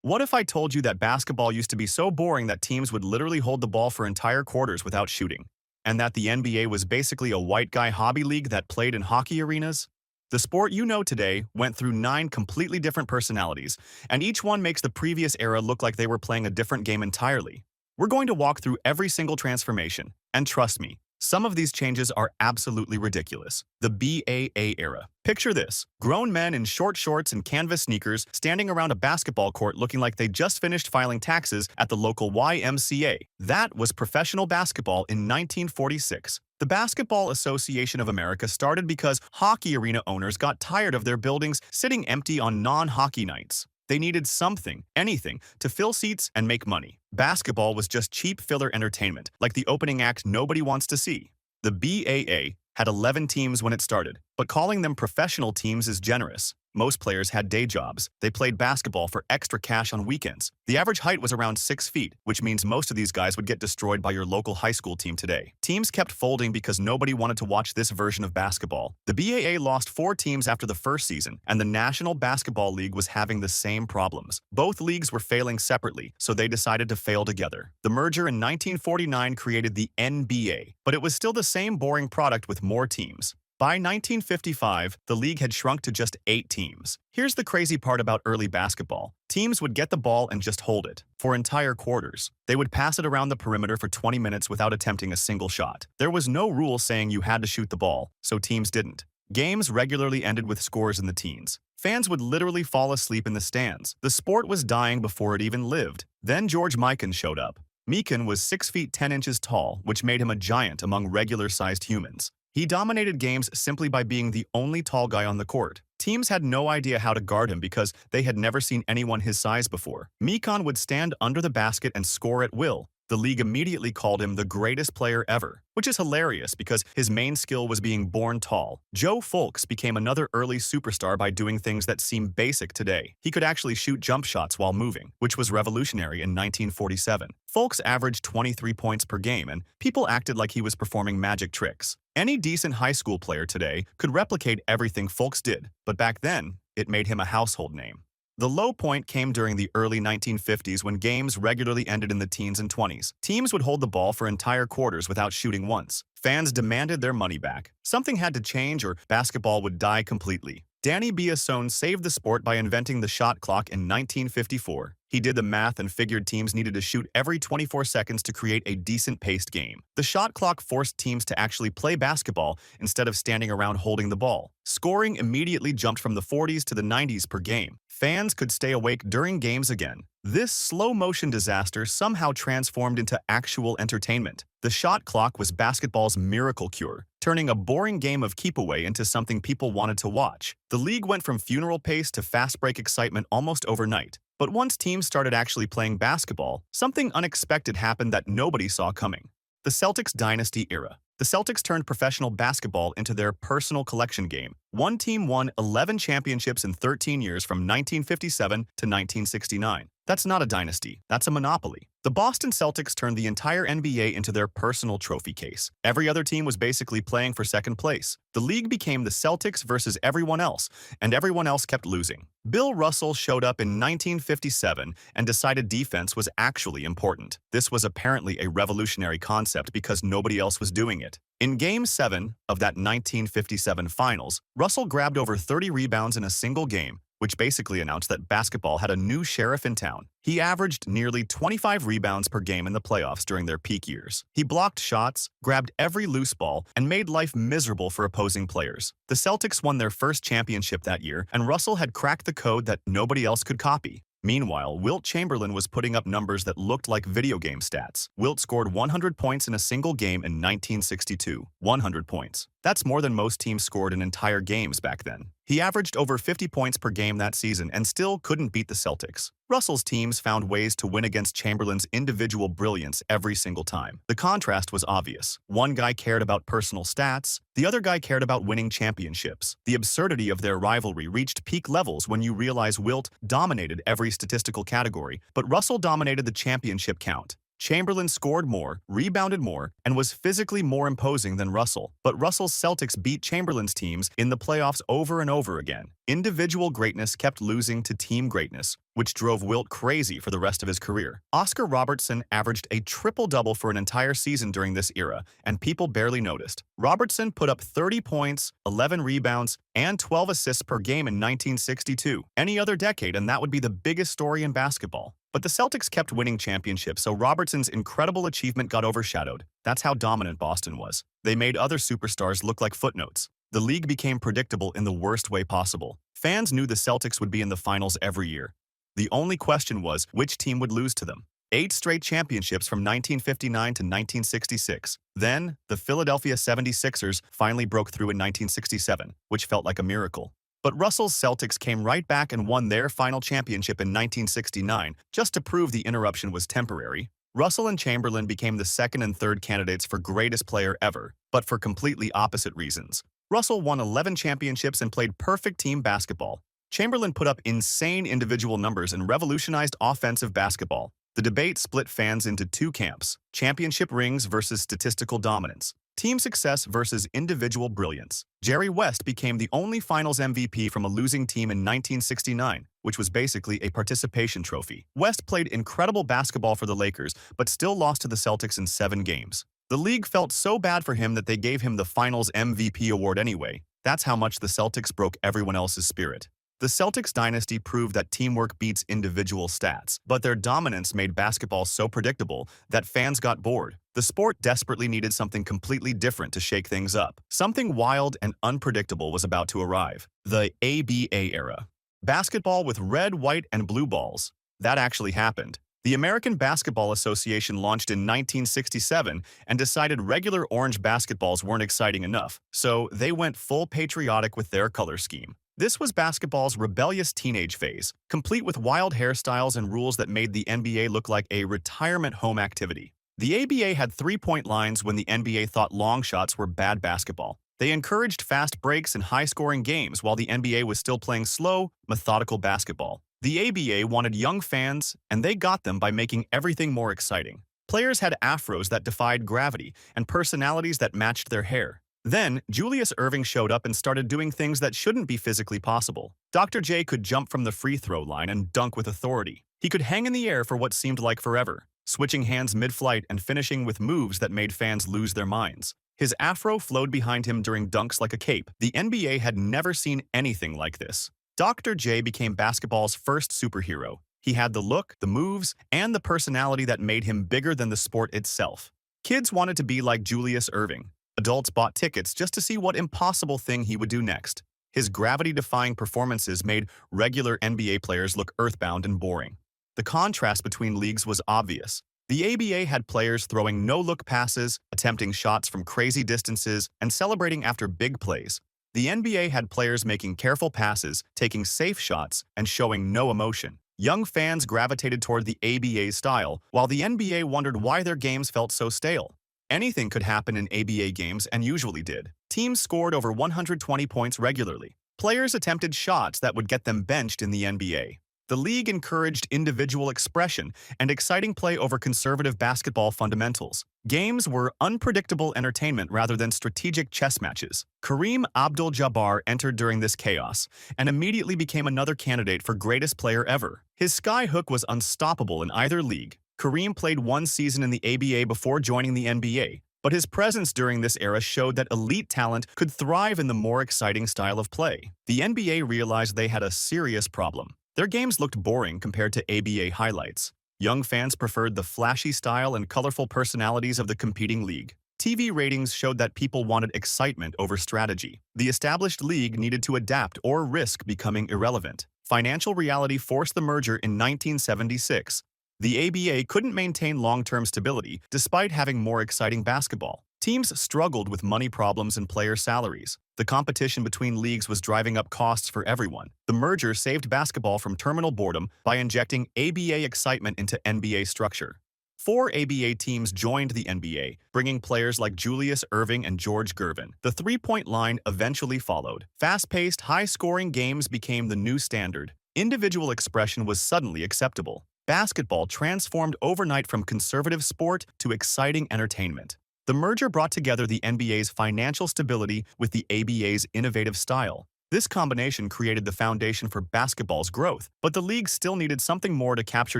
What if I told you that basketball used to be so boring that teams would literally hold the ball for entire quarters without shooting? And that the NBA was basically a white guy hobby league that played in hockey arenas? The sport you know today went through 9 completely different personalities, and each one makes the previous era look like they were playing a different game entirely. We're going to walk through every single transformation, and trust me, some of these changes are absolutely ridiculous. The BAA era. Picture this: grown men in short shorts and canvas sneakers standing around a basketball court looking like they just finished filing taxes at the local YMCA. That was professional basketball in 1946. The Basketball Association of America started because hockey arena owners got tired of their buildings sitting empty on non-hockey nights. They needed something, anything, to fill seats and make money. Basketball was just cheap filler entertainment, like the opening act nobody wants to see. The BAA had 11 teams when it started, but calling them professional teams is generous. Most players had day jobs. They played basketball for extra cash on weekends. The average height was around 6 feet, which means most of these guys would get destroyed by your local high school team today. Teams kept folding because nobody wanted to watch this version of basketball. The BAA lost 4 teams after the first season, and the National Basketball League was having the same problems. Both leagues were failing separately, so they decided to fail together. The merger in 1949 created the NBA, but it was still the same boring product with more teams. By 1955, the league had shrunk to just 8 teams. Here's the crazy part about early basketball. Teams would get the ball and just hold it for entire quarters. They would pass it around the perimeter for 20 minutes without attempting a single shot. There was no rule saying you had to shoot the ball, so teams didn't. Games regularly ended with scores in the teens. Fans would literally fall asleep in the stands. The sport was dying before it even lived. Then George Mikan showed up. Mikan was 6 feet 10 inches tall, which made him a giant among regular-sized humans. He dominated games simply by being the only tall guy on the court. Teams had no idea how to guard him because they had never seen anyone his size before. Mikan would stand under the basket and score at will. The league immediately called him the greatest player ever, which is hilarious because his main skill was being born tall. Joe Fulks became another early superstar by doing things that seem basic today. He could actually shoot jump shots while moving, which was revolutionary in 1947. Fulks averaged 23 points per game, and people acted like he was performing magic tricks. Any decent high school player today could replicate everything Fulks did, but back then, it made him a household name. The low point came during the early 1950s when games regularly ended in the teens and 20s. Teams would hold the ball for entire quarters without shooting once. Fans demanded their money back. Something had to change or basketball would die completely. Danny Biasone saved the sport by inventing the shot clock in 1954. He did the math and figured teams needed to shoot every 24 seconds to create a decent-paced game. The shot clock forced teams to actually play basketball instead of standing around holding the ball. Scoring immediately jumped from the 40s to the 90s per game. Fans could stay awake during games again. This slow-motion disaster somehow transformed into actual entertainment. The shot clock was basketball's miracle cure, turning a boring game of keep-away into something people wanted to watch. The league went from funeral pace to fast-break excitement almost overnight. But once teams started actually playing basketball, something unexpected happened that nobody saw coming. The Celtics Dynasty era. The Celtics turned professional basketball into their personal collection game. One team won 11 championships in 13 years from 1957 to 1969. That's not a dynasty, that's a monopoly. The Boston Celtics turned the entire NBA into their personal trophy case. Every other team was basically playing for second place. The league became the Celtics versus everyone else, and everyone else kept losing. Bill Russell showed up in 1957 and decided defense was actually important. This was apparently a revolutionary concept because nobody else was doing it. In Game 7 of that 1957 finals, Russell grabbed over 30 rebounds in a single game, which basically announced that basketball had a new sheriff in town. He averaged nearly 25 rebounds per game in the playoffs during their peak years. He blocked shots, grabbed every loose ball, and made life miserable for opposing players. The Celtics won their first championship that year, and Russell had cracked the code that nobody else could copy. Meanwhile, Wilt Chamberlain was putting up numbers that looked like video game stats. Wilt scored 100 points in a single game in 1962. 100 points. That's more than most teams scored in entire games back then. He averaged over 50 points per game that season and still couldn't beat the Celtics. Russell's teams found ways to win against Chamberlain's individual brilliance every single time. The contrast was obvious. One guy cared about personal stats, the other guy cared about winning championships. The absurdity of their rivalry reached peak levels when you realize Wilt dominated every statistical category, but Russell dominated the championship count. Chamberlain scored more, rebounded more, and was physically more imposing than Russell. But Russell's Celtics beat Chamberlain's teams in the playoffs over and over again. Individual greatness kept losing to team greatness. which drove Wilt crazy for the rest of his career. Oscar Robertson averaged a triple-double for an entire season during this era, and people barely noticed. Robertson put up 30 points, 11 rebounds, and 12 assists per game in 1962. Any other decade, and that would be the biggest story in basketball. But the Celtics kept winning championships, so Robertson's incredible achievement got overshadowed. That's how dominant Boston was. They made other superstars look like footnotes. The league became predictable in the worst way possible. Fans knew the Celtics would be in the finals every year. The only question was which team would lose to them. 8 straight championships from 1959 to 1966. Then, the Philadelphia 76ers finally broke through in 1967, which felt like a miracle. But Russell's Celtics came right back and won their final championship in 1969, just to prove the interruption was temporary. Russell and Chamberlain became the second and third candidates for greatest player ever, but for completely opposite reasons. Russell won 11 championships and played perfect team basketball. Chamberlain put up insane individual numbers and revolutionized offensive basketball. The debate split fans into two camps: championship rings versus statistical dominance, team success versus individual brilliance. Jerry West became the only finals MVP from a losing team in 1969, which was basically a participation trophy. West played incredible basketball for the Lakers, but still lost to the Celtics in 7 games. The league felt so bad for him that they gave him the finals MVP award anyway. That's how much the Celtics broke everyone else's spirit. The Celtics Dynasty proved that teamwork beats individual stats, but their dominance made basketball so predictable that fans got bored. The sport desperately needed something completely different to shake things up. Something wild and unpredictable was about to arrive: the ABA era. Basketball with red, white, and blue balls. That actually happened. The American Basketball Association launched in 1967 and decided regular orange basketballs weren't exciting enough, so they went full patriotic with their color scheme. This was basketball's rebellious teenage phase, complete with wild hairstyles and rules that made the NBA look like a retirement home activity. The ABA had three-point lines when the NBA thought long shots were bad basketball. They encouraged fast breaks and high-scoring games while the NBA was still playing slow, methodical basketball. The ABA wanted young fans, and they got them by making everything more exciting. Players had afros that defied gravity and personalities that matched their hair. Then, Julius Erving showed up and started doing things that shouldn't be physically possible. Dr. J could jump from the free throw line and dunk with authority. He could hang in the air for what seemed like forever, switching hands mid-flight and finishing with moves that made fans lose their minds. His afro flowed behind him during dunks like a cape. The NBA had never seen anything like this. Dr. J became basketball's first superhero. He had the look, the moves, and the personality that made him bigger than the sport itself. Kids wanted to be like Julius Erving. Adults bought tickets just to see what impossible thing he would do next. His gravity-defying performances made regular NBA players look earthbound and boring. The contrast between leagues was obvious. The ABA had players throwing no-look passes, attempting shots from crazy distances, and celebrating after big plays. The NBA had players making careful passes, taking safe shots, and showing no emotion. Young fans gravitated toward the ABA's style, while the NBA wondered why their games felt so stale. Anything could happen in ABA games, and usually did. Teams scored over 120 points regularly. Players attempted shots that would get them benched in the NBA. The league encouraged individual expression and exciting play over conservative basketball fundamentals. Games were unpredictable entertainment rather than strategic chess matches. Kareem Abdul-Jabbar entered during this chaos and immediately became another candidate for greatest player ever. His skyhook was unstoppable in either league. Kareem played 1 season in the ABA before joining the NBA, but his presence during this era showed that elite talent could thrive in the more exciting style of play. The NBA realized they had a serious problem. Their games looked boring compared to ABA highlights. Young fans preferred the flashy style and colorful personalities of the competing league. TV ratings showed that people wanted excitement over strategy. The established league needed to adapt or risk becoming irrelevant. Financial reality forced the merger in 1976. The ABA couldn't maintain long-term stability despite having more exciting basketball. Teams struggled with money problems and player salaries. The competition between leagues was driving up costs for everyone. The merger saved basketball from terminal boredom by injecting ABA excitement into NBA structure. 4 ABA teams joined the NBA, bringing players like Julius Erving and George Gervin. The three-point line eventually followed. Fast-paced, high-scoring games became the new standard. Individual expression was suddenly acceptable. Basketball transformed overnight from conservative sport to exciting entertainment. The merger brought together the NBA's financial stability with the ABA's innovative style. This combination created the foundation for basketball's growth, but the league still needed something more to capture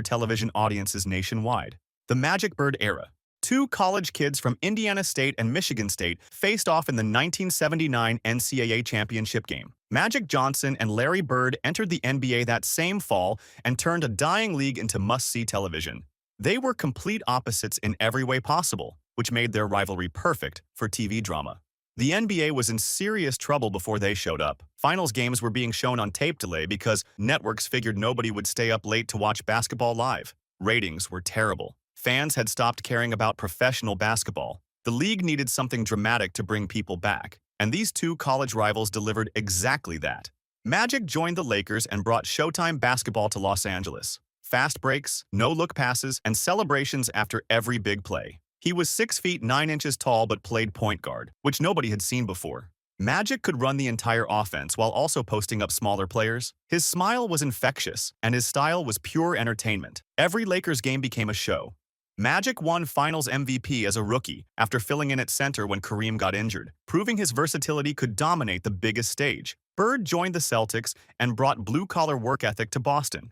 television audiences nationwide. The Magic Bird era. Two college kids from Indiana State and Michigan State faced off in the 1979 NCAA championship game. Magic Johnson and Larry Bird entered the NBA that same fall and turned a dying league into must-see television. They were complete opposites in every way possible, which made their rivalry perfect for TV drama. The NBA was in serious trouble before they showed up. Finals games were being shown on tape delay because networks figured nobody would stay up late to watch basketball live. Ratings were terrible. Fans had stopped caring about professional basketball. The league needed something dramatic to bring people back, and these two college rivals delivered exactly that. Magic joined the Lakers and brought Showtime basketball to Los Angeles. Fast breaks, no-look passes, and celebrations after every big play. He was 6 feet 9 inches tall but played point guard, which nobody had seen before. Magic could run the entire offense while also posting up smaller players. His smile was infectious, and his style was pure entertainment. Every Lakers game became a show. Magic won Finals MVP as a rookie after filling in at center when Kareem got injured, proving his versatility could dominate the biggest stage. Bird joined the Celtics and brought blue-collar work ethic to Boston.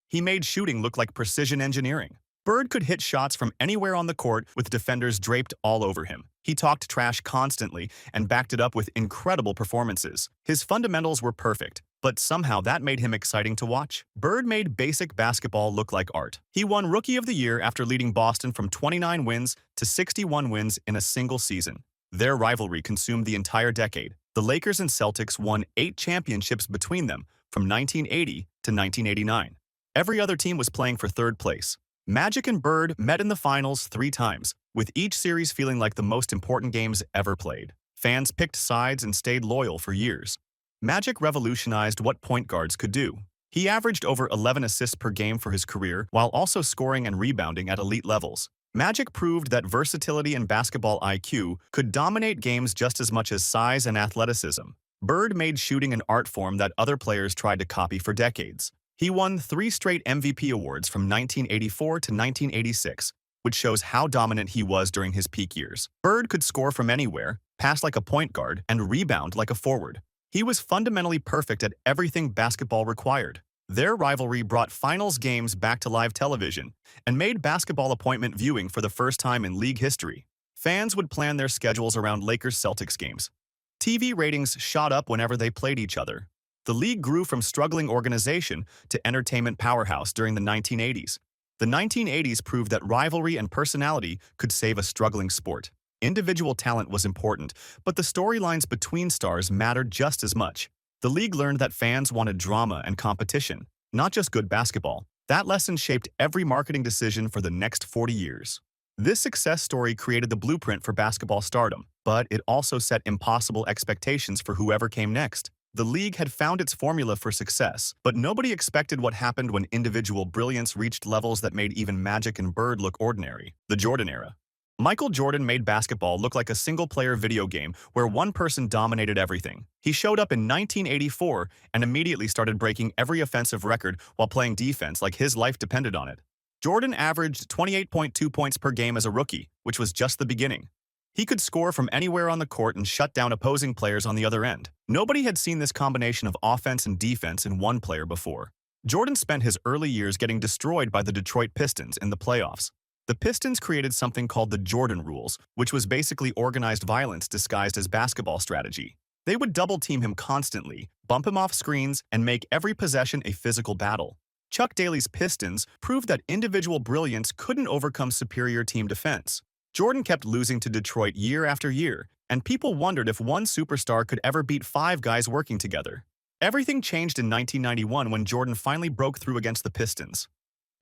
He made shooting look like precision engineering. Bird could hit shots from anywhere on the court with defenders draped all over him. He talked trash constantly and backed it up with incredible performances. His fundamentals were perfect, but somehow that made him exciting to watch. Bird made basic basketball look like art. He won Rookie of the Year after leading Boston from 29 wins to 61 wins in a single season. Their rivalry consumed the entire decade. The Lakers and Celtics won 8 championships between them from 1980 to 1989. Every other team was playing for third place. Magic and Bird met in the finals 3 times, with each series feeling like the most important games ever played. Fans picked sides and stayed loyal for years. Magic revolutionized what point guards could do. He averaged over 11 assists per game for his career while also scoring and rebounding at elite levels. Magic proved that versatility and basketball IQ could dominate games just as much as size and athleticism. Bird made shooting an art form that other players tried to copy for decades. He won 3 straight MVP awards from 1984 to 1986, which shows how dominant he was during his peak years. Bird could score from anywhere, pass like a point guard, and rebound like a forward. He was fundamentally perfect at everything basketball required. Their rivalry brought finals games back to live television and made basketball appointment viewing for the first time in league history. Fans would plan their schedules around Lakers-Celtics games. TV ratings shot up whenever they played each other. The league grew from struggling organization to entertainment powerhouse during the 1980s. The 1980s proved that rivalry and personality could save a struggling sport. Individual talent was important, but the storylines between stars mattered just as much. The league learned that fans wanted drama and competition, not just good basketball. That lesson shaped every marketing decision for the next 40 years. This success story created the blueprint for basketball stardom, but it also set impossible expectations for whoever came next. The league had found its formula for success, but nobody expected what happened when individual brilliance reached levels that made even Magic and Bird look ordinary. The Jordan era. Michael Jordan made basketball look like a single-player video game where one person dominated everything. He showed up in 1984 and immediately started breaking every offensive record while playing defense like his life depended on it. Jordan averaged 28.2 points per game as a rookie, which was just the beginning. He could score from anywhere on the court and shut down opposing players on the other end. Nobody had seen this combination of offense and defense in one player before. Jordan spent his early years getting destroyed by the Detroit Pistons in the playoffs. The Pistons created something called the Jordan Rules, which was basically organized violence disguised as basketball strategy. They would double-team him constantly, bump him off screens, and make every possession a physical battle. Chuck Daly's Pistons proved that individual brilliance couldn't overcome superior team defense. Jordan kept losing to Detroit year after year, and people wondered if one superstar could ever beat 5 guys working together. Everything changed in 1991 when Jordan finally broke through against the Pistons.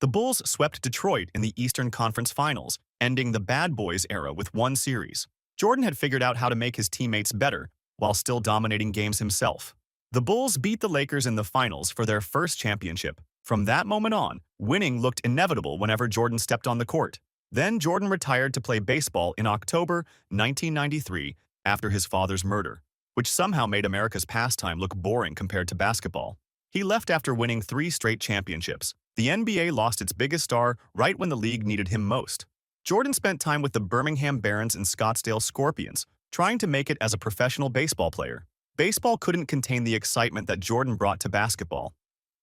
The Bulls swept Detroit in the Eastern Conference Finals, ending the Bad Boys era with 1 series. Jordan had figured out how to make his teammates better while still dominating games himself. The Bulls beat the Lakers in the finals for their first championship. From that moment on, winning looked inevitable whenever Jordan stepped on the court. Then Jordan retired to play baseball in October 1993 after his father's murder, which somehow made America's pastime look boring compared to basketball. He left after winning 3 straight championships. The NBA lost its biggest star right when the league needed him most. Jordan spent time with the Birmingham Barons and Scottsdale Scorpions, trying to make it as a professional baseball player. Baseball couldn't contain the excitement that Jordan brought to basketball.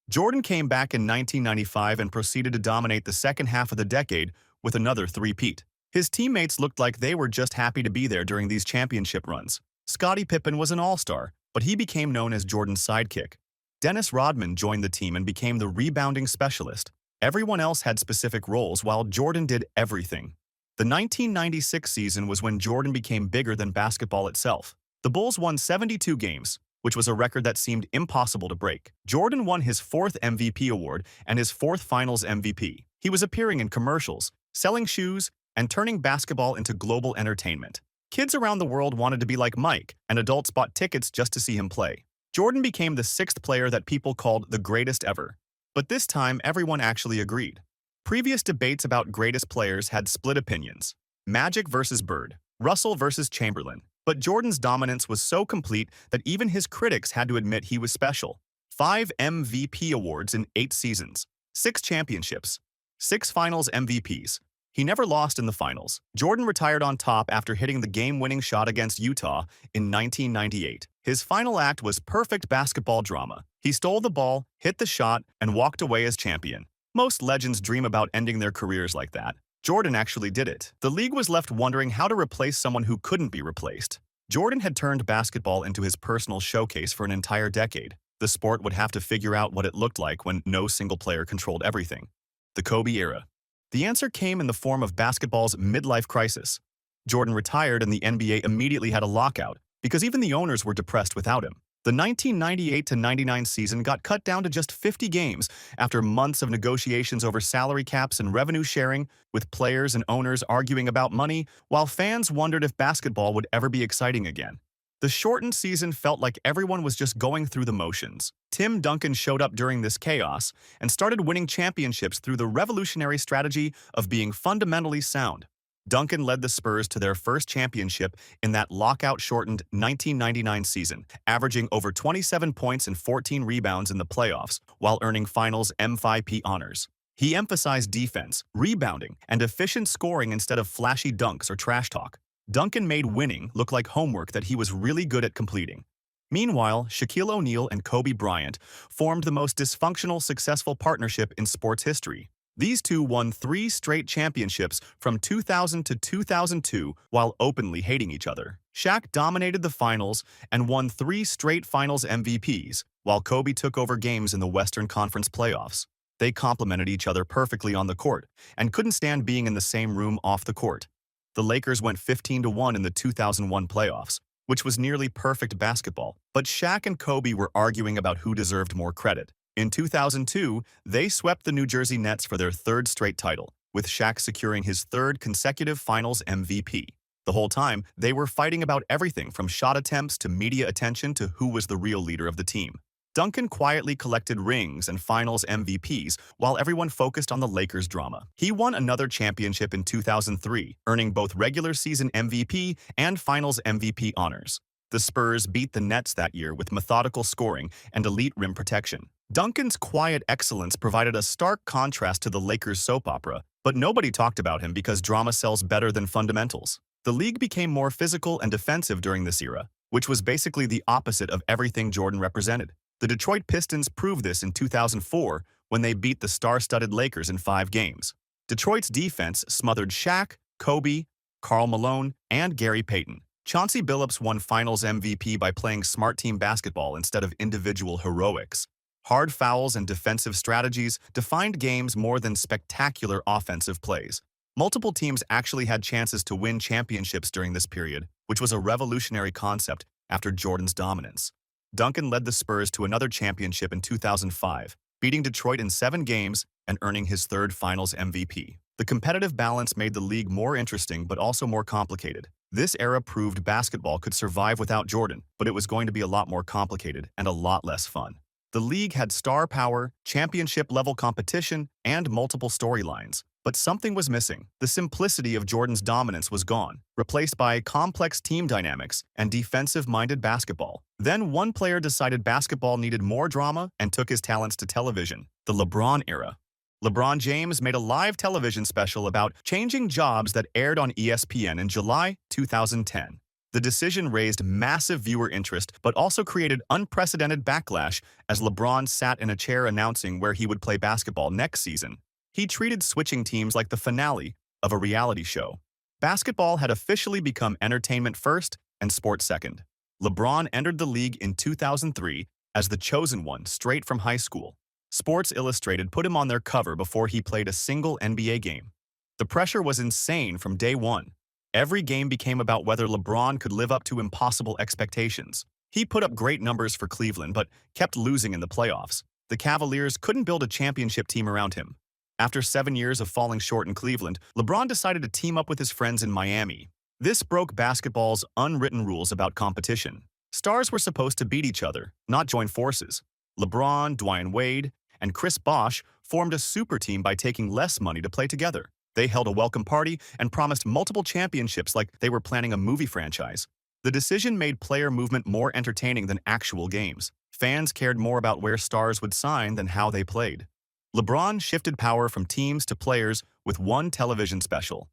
Jordan came back in 1995 and proceeded to dominate the second half of the decade with another three-peat. His teammates looked like they were just happy to be there during these championship runs. Scottie Pippen was an all-star, but he became known as Jordan's sidekick. Dennis Rodman joined the team and became the rebounding specialist. Everyone else had specific roles while Jordan did everything. The 1996 season was when Jordan became bigger than basketball itself. The Bulls won 72 games, which was a record that seemed impossible to break. Jordan won his fourth MVP award and his fourth Finals MVP. He was appearing in commercials, selling shoes, and turning basketball into global entertainment. Kids around the world wanted to be like Mike, and adults bought tickets just to see him play. Jordan became the sixth player that people called the greatest ever. But this time, everyone actually agreed. Previous debates about greatest players had split opinions. Magic versus Bird, Russell versus Chamberlain. But Jordan's dominance was so complete that even his critics had to admit he was special. 5 MVP awards in 8 seasons, 6 championships, 6 Finals MVPs. He never lost in the finals. Jordan retired on top after hitting the game-winning shot against Utah in 1998. His final act was perfect basketball drama. He stole the ball, hit the shot, and walked away as champion. Most legends dream about ending their careers like that. Jordan actually did it. The league was left wondering how to replace someone who couldn't be replaced. Jordan had turned basketball into his personal showcase for an entire decade. The sport would have to figure out what it looked like when no single player controlled everything. The Kobe era. The answer came in the form of basketball's midlife crisis. Jordan retired and the NBA immediately had a lockout because even the owners were depressed without him. The 1998-99 season got cut down to just 50 games after months of negotiations over salary caps and revenue sharing, with players and owners arguing about money, while fans wondered if basketball would ever be exciting again. The shortened season felt like everyone was just going through the motions. Tim Duncan showed up during this chaos and started winning championships through the revolutionary strategy of being fundamentally sound. Duncan led the Spurs to their first championship in that lockout-shortened 1999 season, averaging over 27 points and 14 rebounds in the playoffs while earning Finals MVP honors. He emphasized defense, rebounding, and efficient scoring instead of flashy dunks or trash talk. Duncan made winning look like homework that he was really good at completing. Meanwhile, Shaquille O'Neal and Kobe Bryant formed the most dysfunctional, successful partnership in sports history. These two won 3 straight championships from 2000 to 2002 while openly hating each other. Shaq dominated the finals and won 3 straight Finals MVPs, while Kobe took over games in the Western Conference playoffs. They complemented each other perfectly on the court and couldn't stand being in the same room off the court. The Lakers went 15-1 in the 2001 playoffs, which was nearly perfect basketball, but Shaq and Kobe were arguing about who deserved more credit. In 2002, they swept the New Jersey Nets for their 3rd straight title, with Shaq securing his 3rd consecutive Finals MVP. The whole time, they were fighting about everything from shot attempts to media attention to who was the real leader of the team. Duncan quietly collected rings and Finals MVPs while everyone focused on the Lakers' drama. He won another championship in 2003, earning both regular season MVP and Finals MVP honors. The Spurs beat the Nets that year with methodical scoring and elite rim protection. Duncan's quiet excellence provided a stark contrast to the Lakers' soap opera, but nobody talked about him because drama sells better than fundamentals. The league became more physical and defensive during this era, which was basically the opposite of everything Jordan represented. The Detroit Pistons proved this in 2004 when they beat the star-studded Lakers in 5 games. Detroit's defense smothered Shaq, Kobe, Karl Malone, and Gary Payton. Chauncey Billups won Finals MVP by playing smart team basketball instead of individual heroics. Hard fouls and defensive strategies defined games more than spectacular offensive plays. Multiple teams actually had chances to win championships during this period, which was a revolutionary concept after Jordan's dominance. Duncan led the Spurs to another championship in 2005, beating Detroit in 7 games and earning his 3rd Finals MVP. The competitive balance made the league more interesting but also more complicated. This era proved basketball could survive without Jordan, but it was going to be a lot more complicated and a lot less fun. The league had star power, championship-level competition, and multiple storylines. But something was missing. The simplicity of Jordan's dominance was gone, replaced by complex team dynamics and defensive-minded basketball. Then one player decided basketball needed more drama and took his talents to television, the LeBron era. LeBron James made a live television special about changing jobs that aired on ESPN in July 2010. The decision raised massive viewer interest but also created unprecedented backlash as LeBron sat in a chair announcing where he would play basketball next season. He treated switching teams like the finale of a reality show. Basketball had officially become entertainment first and sports second. LeBron entered the league in 2003 as the chosen one straight from high school. Sports Illustrated put him on their cover before he played a single NBA game. The pressure was insane from day one. Every game became about whether LeBron could live up to impossible expectations. He put up great numbers for Cleveland but kept losing in the playoffs. The Cavaliers couldn't build a championship team around him. After 7 years of falling short in Cleveland, LeBron decided to team up with his friends in Miami. This broke basketball's unwritten rules about competition. Stars were supposed to beat each other, not join forces. LeBron, Dwyane Wade, and Chris Bosh formed a super team by taking less money to play together. They held a welcome party and promised multiple championships like they were planning a movie franchise. The decision made player movement more entertaining than actual games. Fans cared more about where stars would sign than how they played. LeBron shifted power from teams to players with one television special.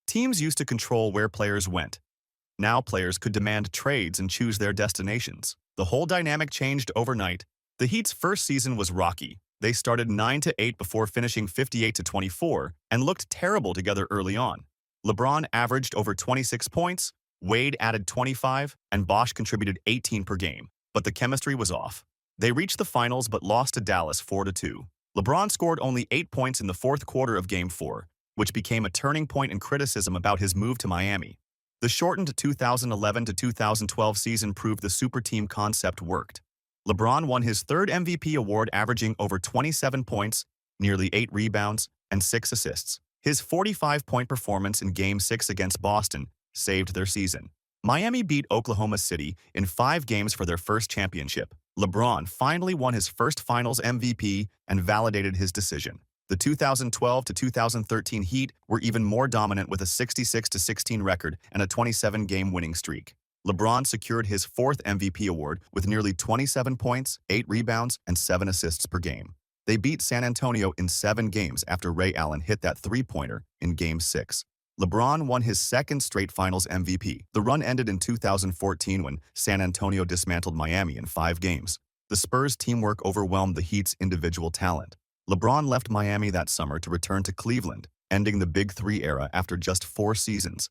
Teams used to control where players went. Now players could demand trades and choose their destinations. The whole dynamic changed overnight. The Heat's first season was rocky. They started 9-8 before finishing 58-24 and looked terrible together early on. LeBron averaged over 26 points, Wade added 25, and Bosh contributed 18 per game. But the chemistry was off. They reached the finals but lost to Dallas 4-2. LeBron scored only 8 points in the fourth quarter of Game 4, which became a turning point in criticism about his move to Miami. The shortened 2011-2012 season proved the super team concept worked. LeBron won his third MVP award averaging over 27 points, nearly 8 rebounds, and 6 assists. His 45-point performance in Game 6 against Boston saved their season. Miami beat Oklahoma City in 5 games for their first championship. LeBron finally won his first Finals MVP and validated his decision. The 2012-2013 Heat were even more dominant with a 66-16 record and a 27-game winning streak. LeBron secured his 4th MVP award with nearly 27 points, 8 rebounds, and 7 assists per game. They beat San Antonio in 7 games after Ray Allen hit that three-pointer in Game 6. LeBron won his 2nd straight Finals MVP. The run ended in 2014 when San Antonio dismantled Miami in 5 games. The Spurs' teamwork overwhelmed the Heat's individual talent. LeBron left Miami that summer to return to Cleveland, ending the Big Three era after just 4 seasons.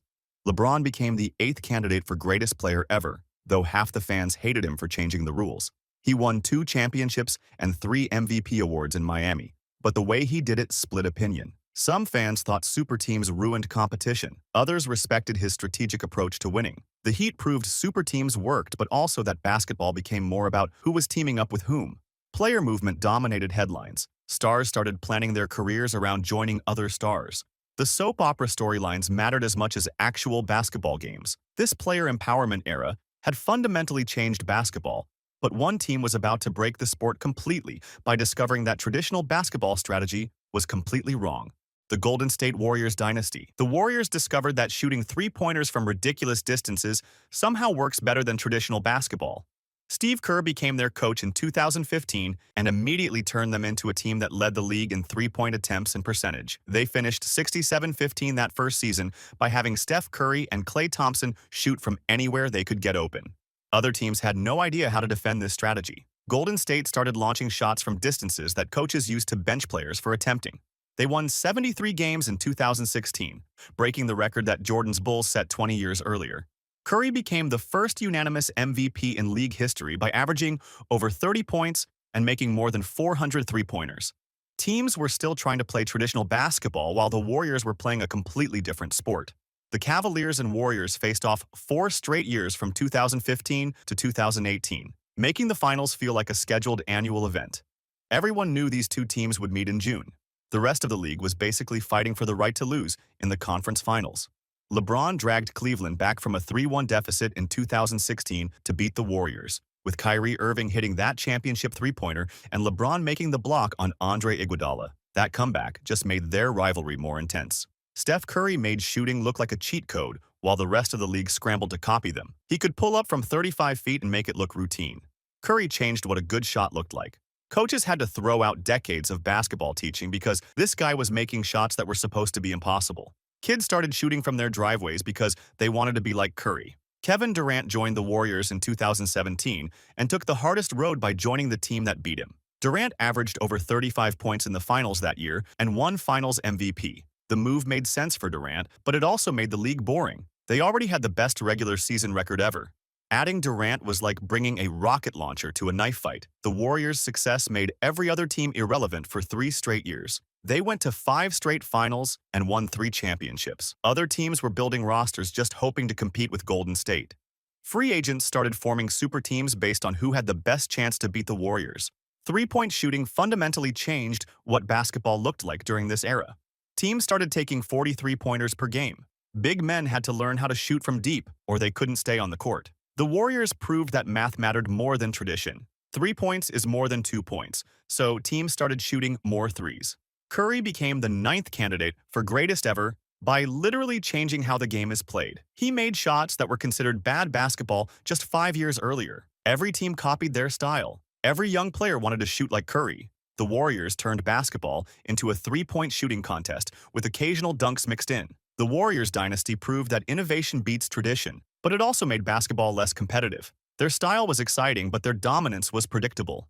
LeBron became the 8th candidate for greatest player ever, though half the fans hated him for changing the rules. He won 2 championships and 3 MVP awards in Miami, but the way he did it split opinion. Some fans thought super teams ruined competition. Others respected his strategic approach to winning. The Heat proved super teams worked, but also that basketball became more about who was teaming up with whom. Player movement dominated headlines. Stars started planning their careers around joining other stars. The soap opera storylines mattered as much as actual basketball games. This player empowerment era had fundamentally changed basketball, but one team was about to break the sport completely by discovering that traditional basketball strategy was completely wrong. The Golden State Warriors dynasty. The Warriors discovered that shooting three-pointers from ridiculous distances somehow works better than traditional basketball. Steve Kerr became their coach in 2015 and immediately turned them into a team that led the league in three-point attempts and percentage. They finished 67-15 that first season by having Steph Curry and Klay Thompson shoot from anywhere they could get open. Other teams had no idea how to defend this strategy. Golden State started launching shots from distances that coaches used to bench players for attempting. They won 73 games in 2016, breaking the record that Jordan's Bulls set 20 years earlier. Curry became the first unanimous MVP in league history by averaging over 30 points and making more than 400 three-pointers. Teams were still trying to play traditional basketball while the Warriors were playing a completely different sport. The Cavaliers and Warriors faced off 4 straight years from 2015 to 2018, making the finals feel like a scheduled annual event. Everyone knew these two teams would meet in June. The rest of the league was basically fighting for the right to lose in the conference finals. LeBron dragged Cleveland back from a 3-1 deficit in 2016 to beat the Warriors, with Kyrie Irving hitting that championship three-pointer and LeBron making the block on Andre Iguodala. That comeback just made their rivalry more intense. Steph Curry made shooting look like a cheat code, while the rest of the league scrambled to copy them. He could pull up from 35 feet and make it look routine. Curry changed what a good shot looked like. Coaches had to throw out decades of basketball teaching because this guy was making shots that were supposed to be impossible. Kids started shooting from their driveways because they wanted to be like Curry. Kevin Durant joined the Warriors in 2017 and took the hardest road by joining the team that beat him. Durant averaged over 35 points in the finals that year and won Finals MVP. The move made sense for Durant, but it also made the league boring. They already had the best regular season record ever. Adding Durant was like bringing a rocket launcher to a knife fight. The Warriors' success made every other team irrelevant for 3 straight years. They went to 5 straight finals and won 3 championships. Other teams were building rosters just hoping to compete with Golden State. Free agents started forming super teams based on who had the best chance to beat the Warriors. Three-point shooting fundamentally changed what basketball looked like during this era. Teams started taking 43-pointers per game. Big men had to learn how to shoot from deep, or they couldn't stay on the court. The Warriors proved that math mattered more than tradition. 3 points is more than 2 points, so teams started shooting more threes. Curry became the 9th candidate for greatest ever by literally changing how the game is played. He made shots that were considered bad basketball just 5 years earlier. Every team copied their style. Every young player wanted to shoot like Curry. The Warriors turned basketball into a 3-point shooting contest with occasional dunks mixed in. The Warriors dynasty proved that innovation beats tradition, but it also made basketball less competitive. Their style was exciting, but their dominance was predictable.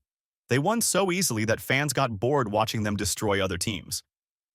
They won so easily that fans got bored watching them destroy other teams.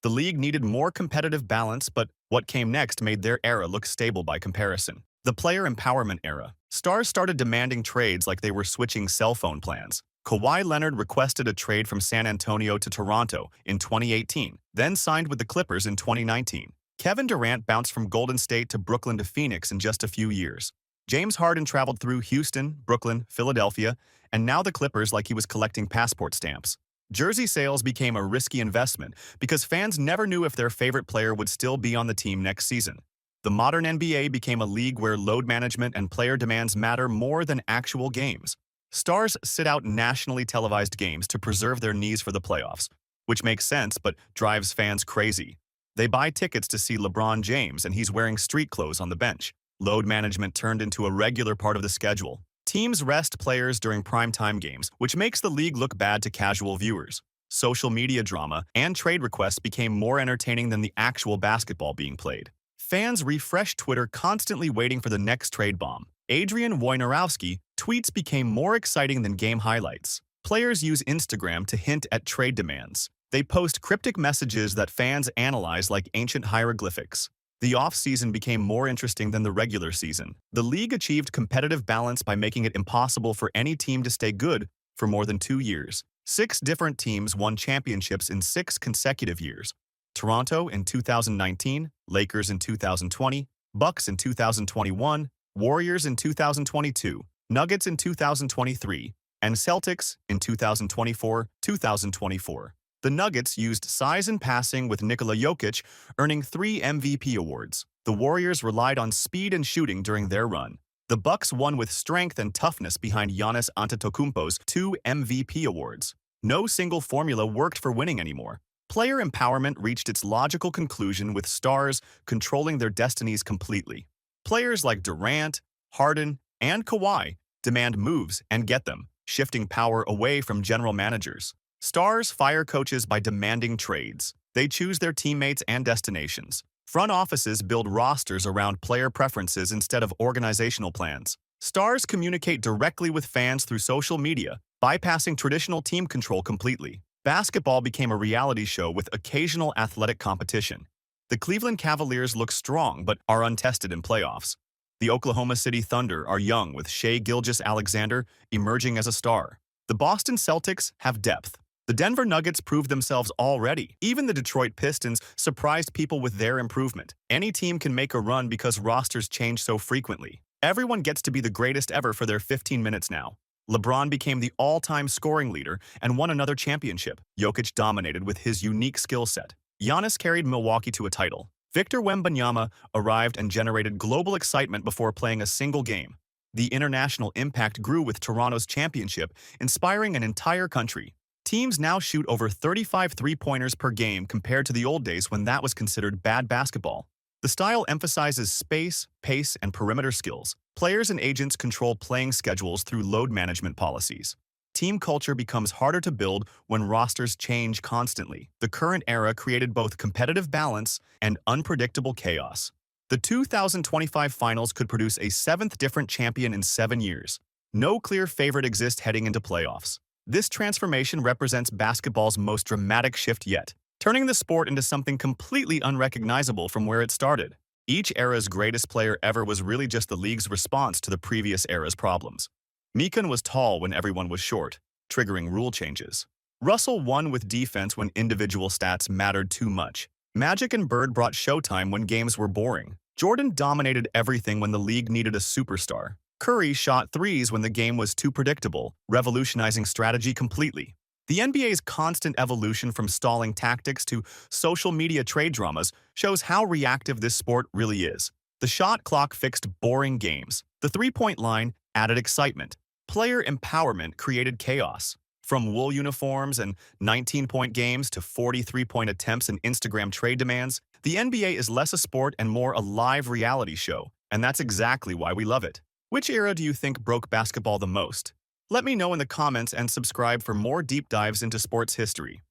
The league needed more competitive balance, but what came next made their era look stable by comparison. The player empowerment era. Stars started demanding trades like they were switching cell phone plans. Kawhi Leonard requested a trade from San Antonio to Toronto in 2018, then signed with the Clippers in 2019. Kevin Durant bounced from Golden State to Brooklyn to Phoenix in just a few years. James Harden traveled through Houston, Brooklyn, Philadelphia, and now the Clippers like he was collecting passport stamps. Jersey sales became a risky investment because fans never knew if their favorite player would still be on the team next season. The modern NBA became a league where load management and player demands matter more than actual games. Stars sit out nationally televised games to preserve their knees for the playoffs, which makes sense but drives fans crazy. They buy tickets to see LeBron James and he's wearing street clothes on the bench. Load management turned into a regular part of the schedule. Teams rest players during primetime games, which makes the league look bad to casual viewers. Social media drama and trade requests became more entertaining than the actual basketball being played. Fans refreshed Twitter constantly waiting for the next trade bomb. Adrian Wojnarowski tweets became more exciting than game highlights. Players use Instagram to hint at trade demands. They post cryptic messages that fans analyze like ancient hieroglyphics. The off-season became more interesting than the regular season. The league achieved competitive balance by making it impossible for any team to stay good for more than 2 years. 6 different teams won championships in 6 consecutive years. Toronto in 2019, Lakers in 2020, Bucks in 2021, Warriors in 2022, Nuggets in 2023, and Celtics in 2024-2024. The Nuggets used size and passing with Nikola Jokic, earning 3 MVP awards. The Warriors relied on speed and shooting during their run. The Bucks won with strength and toughness behind Giannis Antetokounmpo's 2 MVP awards. No single formula worked for winning anymore. Player empowerment reached its logical conclusion with stars controlling their destinies completely. Players like Durant, Harden, and Kawhi demand moves and get them, shifting power away from general managers. Stars fire coaches by demanding trades. They choose their teammates and destinations. Front offices build rosters around player preferences instead of organizational plans. Stars communicate directly with fans through social media, bypassing traditional team control completely. Basketball became a reality show with occasional athletic competition. The Cleveland Cavaliers look strong but are untested in playoffs. The Oklahoma City Thunder are young with Shai Gilgeous-Alexander emerging as a star. The Boston Celtics have depth. The Denver Nuggets proved themselves already. Even the Detroit Pistons surprised people with their improvement. Any team can make a run because rosters change so frequently. Everyone gets to be the greatest ever for their 15 minutes now. LeBron became the all-time scoring leader and won another championship. Jokic dominated with his unique skill set. Giannis carried Milwaukee to a title. Victor Wembanyama arrived and generated global excitement before playing a single game. The international impact grew with Toronto's championship, inspiring an entire country. Teams now shoot over 35 three-pointers per game compared to the old days when that was considered bad basketball. The style emphasizes space, pace, and perimeter skills. Players and agents control playing schedules through load management policies. Team culture becomes harder to build when rosters change constantly. The current era created both competitive balance and unpredictable chaos. The 2025 finals could produce a seventh different champion in 7 years. No clear favorite exists heading into playoffs. This transformation represents basketball's most dramatic shift yet, turning the sport into something completely unrecognizable from where it started. Each era's greatest player ever was really just the league's response to the previous era's problems. Mikan was tall when everyone was short, triggering rule changes. Russell won with defense when individual stats mattered too much. Magic and Bird brought showtime when games were boring. Jordan dominated everything when the league needed a superstar. Curry shot threes when the game was too predictable, revolutionizing strategy completely. The NBA's constant evolution from stalling tactics to social media trade dramas shows how reactive this sport really is. The shot clock fixed boring games. The three-point line added excitement. Player empowerment created chaos. From wool uniforms and 19-point games to 43-point attempts and Instagram trade demands, the NBA is less a sport and more a live reality show, and that's exactly why we love it. Which era do you think broke basketball the most? Let me know in the comments and subscribe for more deep dives into sports history.